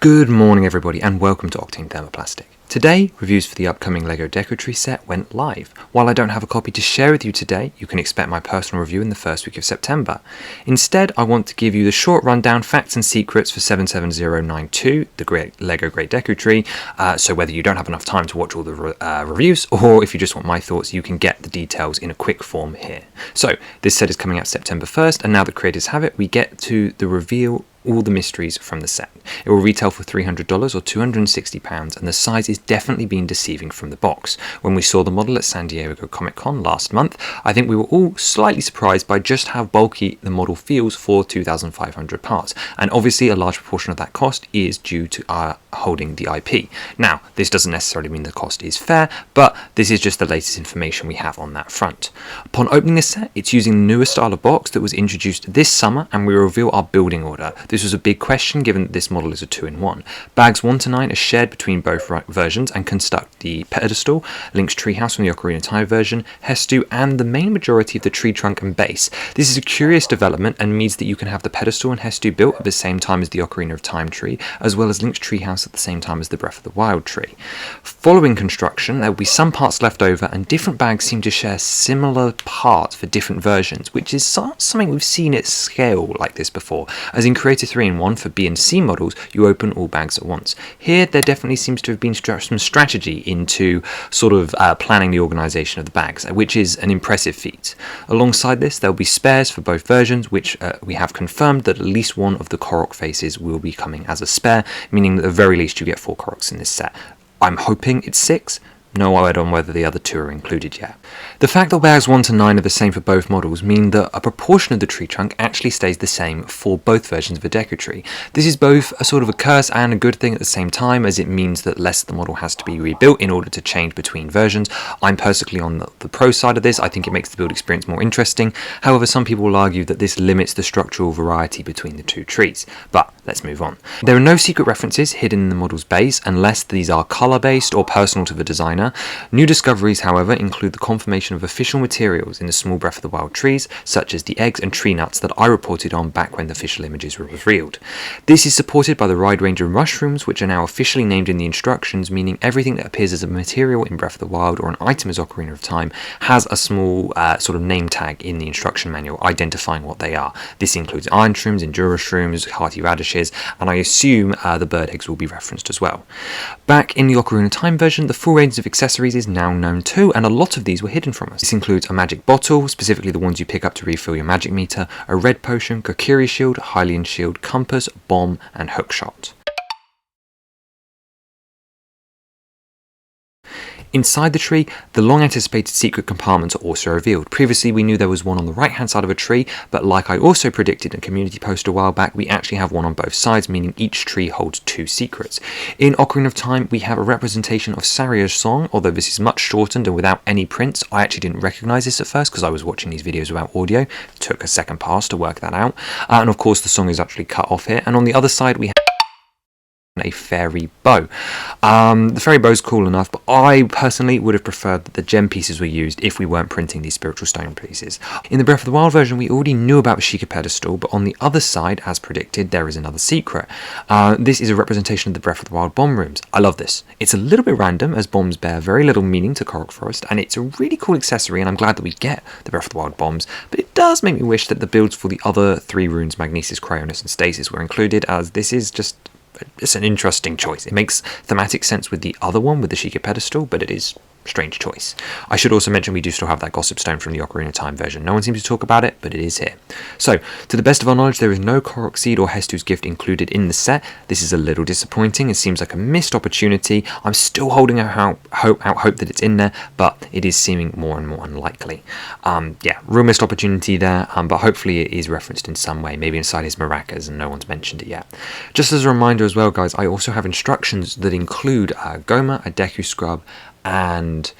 Good morning everybody and welcome to Octane Thermoplastic. Today, reviews for the upcoming LEGO Deku Tree set went live. While I don't have a copy to share with you today, you can expect my personal review in the first week of September. Instead, I want to give you the short rundown facts and secrets for 77092, the LEGO Great Deku Tree, so whether you don't have enough time to watch all the reviews, or if you just want my thoughts, you can get the details in a quick form here. So, this set is coming out September 1st, and now that creators have it, we get to the reveal all the mysteries from the set. It will retail for $300 or £260, and the size is definitely been deceiving from the box. When we saw the model at San Diego Comic-Con last month, I think we were all slightly surprised by just how bulky the model feels for 2,500 parts, and obviously a large proportion of that cost is due to our holding the IP. Now, this doesn't necessarily mean the cost is fair, but this is just the latest information we have on that front. Upon opening this set, it's using the newer style of box that was introduced this summer, and we reveal our building order. This was a big question given that this model is a 2-in-1. Bags 1 to 9 are shared between both versions and construct the pedestal, Link's treehouse from the Ocarina of Time version, Hestu, and the main majority of the tree trunk and base. This is a curious development and means that you can have the pedestal and Hestu built at the same time as the Ocarina of Time tree, as well as Link's treehouse at the same time as the Breath of the Wild tree. Following construction, there will be some parts left over, and different bags seem to share similar parts for different versions, which is something we've seen at scale like this before, as in Creator 3-in-1 for B and C models, you open all bags at once. Here, there definitely seems to have been some strategy into sort of planning the organisation of the bags, which is an impressive feat. Alongside this, there will be spares for both versions, which we have confirmed that at least one of the Korok faces will be coming as a spare, meaning that at the very least you get 4 Koroks in this set. I'm hoping it's 6. No word on whether the other 2 are included yet. The fact that bags 1 to 9 are the same for both models mean that a proportion of the tree trunk actually stays the same for both versions of the Deku Tree. This is both a sort of a curse and a good thing at the same time, as it means that less of the model has to be rebuilt in order to change between versions. I'm personally on the pro side of this. I think it makes the build experience more interesting. However, some people will argue that this limits the structural variety between the 2 trees. But let's move on. There are no secret references hidden in the model's base unless these are colour based or personal to the designer. New discoveries, however, include the confirmation of official materials in the small Breath of the Wild trees, such as the eggs and tree nuts that I reported on back when the official images were revealed. This is supported by the wide range of mushrooms, which are now officially named in the instructions, meaning everything that appears as a material in Breath of the Wild or an item as Ocarina of Time has a small sort of name tag in the instruction manual identifying what they are. This includes iron shrooms, endura shrooms, hearty radishes, and I assume the bird eggs will be referenced as well. Back in the Ocarina of Time version, the full range of accessories is now known too, and a lot of these were hidden from us. This includes a magic bottle, specifically the ones you pick up to refill your magic meter, a red potion, Kokiri shield, Hylian shield, compass, bomb, and hookshot. Inside the tree, the long-anticipated secret compartments are also revealed. Previously, we knew there was one on the right-hand side of a tree, but like I also predicted in a community post a while back, we actually have one on both sides, meaning each tree holds 2 secrets. In Ocarina of Time, we have a representation of Saria's song, although this is much shortened and without any prints. I actually didn't recognise this at first because I was watching these videos without audio. It took a second pass to work that out. And of course, the song is actually cut off here. And on the other side, we have a fairy bow. The fairy bow is cool enough, but I personally would have preferred that the gem pieces were used if we weren't printing these spiritual stone pieces. In the Breath of the Wild version, we already knew about the Sheikah pedestal, but on the other side, as predicted, there is another secret. This is a representation of the Breath of the Wild bomb rooms. I love this. It's a little bit random, as bombs bear very little meaning to Korok Forest, and it's a really cool accessory, and I'm glad that we get the Breath of the Wild bombs, but it does make me wish that the builds for the other 3 runes, Magnesis, Cryonis, and Stasis, were included, as this is just it's an interesting choice. It makes thematic sense with the other one, with the Sheikah pedestal, but it is strange choice. I should also mention we do still have that Gossip Stone from the Ocarina of Time version. No one seems to talk about it, but it is here. So, to the best of our knowledge, there is no Korok Seed or Hestu's gift included in the set. This is a little disappointing. It seems like a missed opportunity. I'm still holding out hope that it's in there, but it is seeming more and more unlikely. Yeah, real missed opportunity there, but hopefully it is referenced in some way, maybe inside his maracas, and no one's mentioned it yet. Just as a reminder as well, guys, I also have instructions that include Goma, a Deku Scrub, and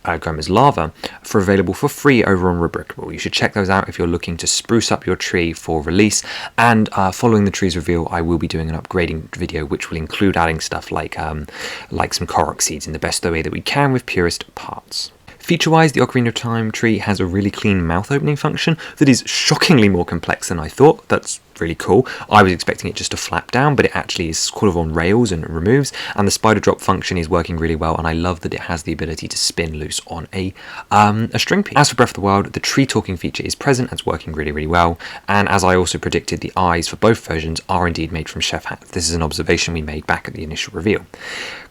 Goma's Lava available for free over on Rubrickable. You should check those out if you're looking to spruce up your tree for release, and following the tree's reveal I will be doing an upgrading video which will include adding stuff like some Korok seeds in the best way that we can with purest parts. Feature-wise, the Ocarina of Time tree has a really clean mouth opening function that is shockingly more complex than I thought. That's really cool. I was expecting it just to flap down, but it actually is sort of on rails and removes, and the spider drop function is working really well, and I love that it has the ability to spin loose on a string piece. As for Breath of the Wild, the tree talking feature is present and it's working really, really well, and as I also predicted, the eyes for both versions are indeed made from chef hats. This is an observation we made back at the initial reveal.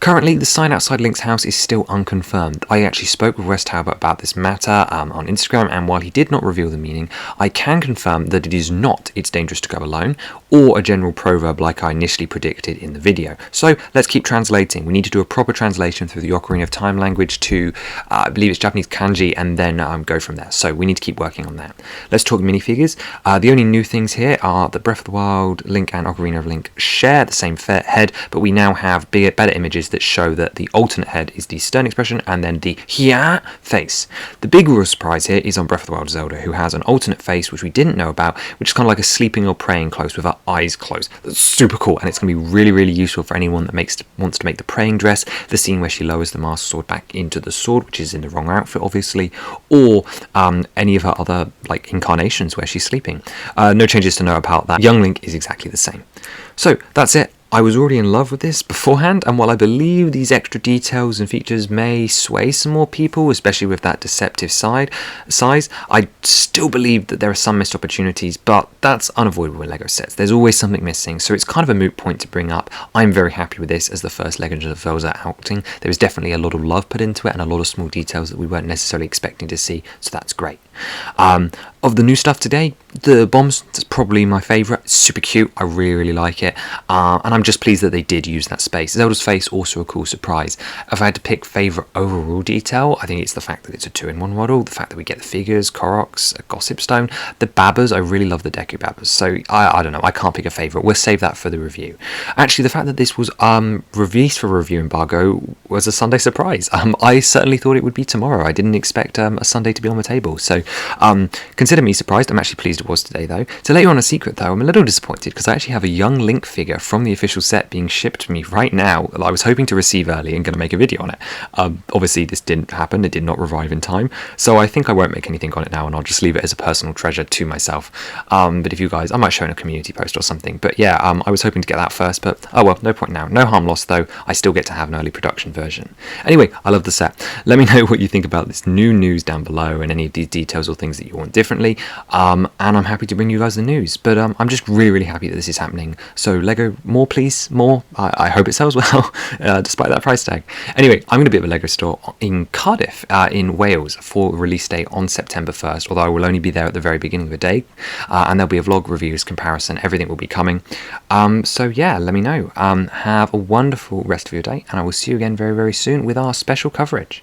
Currently, the sign outside Link's house is still unconfirmed. I actually spoke with Wes Talbot about this matter on Instagram, and while he did not reveal the meaning, I can confirm that it is not "it's dangerous to go alone" or a general proverb like I initially predicted in the video. So let's keep translating. We need to do a proper translation through the Ocarina of Time language to, I believe it's Japanese kanji, and then go from there. So we need to keep working on that. Let's talk minifigures. The only new things here are that Breath of the Wild, Link and Ocarina of Link share the same head, but we now have better images that show that the alternate head is the stern expression and then the Hia face. The big real surprise here is on Breath of the Wild Zelda, who has an alternate face which we didn't know about, which is kind of like a sleeping or praying close with her eyes closed. That's super cool, and it's going to be really, really useful for anyone that wants to make the praying dress, the scene where she lowers the Master Sword back into the sword, which is in the wrong outfit obviously, or any of her other like incarnations where she's sleeping. No changes to know about that. Young Link is exactly the same. So that's it. I was already in love with this beforehand, and while I believe these extra details and features may sway some more people, especially with that deceptive size, I still believe that there are some missed opportunities, but that's unavoidable in LEGO sets. There's always something missing, so it's kind of a moot point to bring up. I'm very happy with this as the first Legend of Zelda outing. There was definitely a lot of love put into it and a lot of small details that we weren't necessarily expecting to see, so that's great. Of the new stuff today, the bombs, that's probably my favourite. It's super cute, I really, really like it, and I'm just pleased that they did use that space. Zelda's face, also a cool surprise. If I had to pick favourite overall detail, I think it's the fact that it's a 2-in-1 model, the fact that we get the figures, Koroks, a Gossip Stone, the Babbas. I really love the Deku Babbas, so I don't know, I can't pick a favourite. We'll save that for the review. Actually, the fact that this was released for a review embargo was a Sunday surprise. I certainly thought it would be tomorrow. I didn't expect a Sunday to be on the table, so consider me surprised. I'm actually pleased it was today though. To let you on a secret though, I'm a little disappointed because I actually have a young Link figure from the official set being shipped to me right now that I was hoping to receive early and going to make a video on it. Obviously this didn't happen, it did not arrive in time, so I think I won't make anything on it now and I'll just leave it as a personal treasure to myself. But if you guys, I might show in a community post or something, but yeah, I was hoping to get that first, but oh well, no point now. No harm lost though, I still get to have an early production version. Anyway, I love the set. Let me know what you think about this new news down below and any of these details or things that you want differently, and I'm happy to bring you guys the news, but I'm just really, really happy that this is happening. So LEGO, more please, more. I hope it sells well, despite that price tag. Anyway, I'm going to be at the LEGO store in Cardiff, in Wales, for release day on September 1st, although I will only be there at the very beginning of the day, and there'll be a vlog, reviews, comparison, everything will be coming. So yeah, let me know. Have a wonderful rest of your day, and I will see you again very, very soon with our special coverage.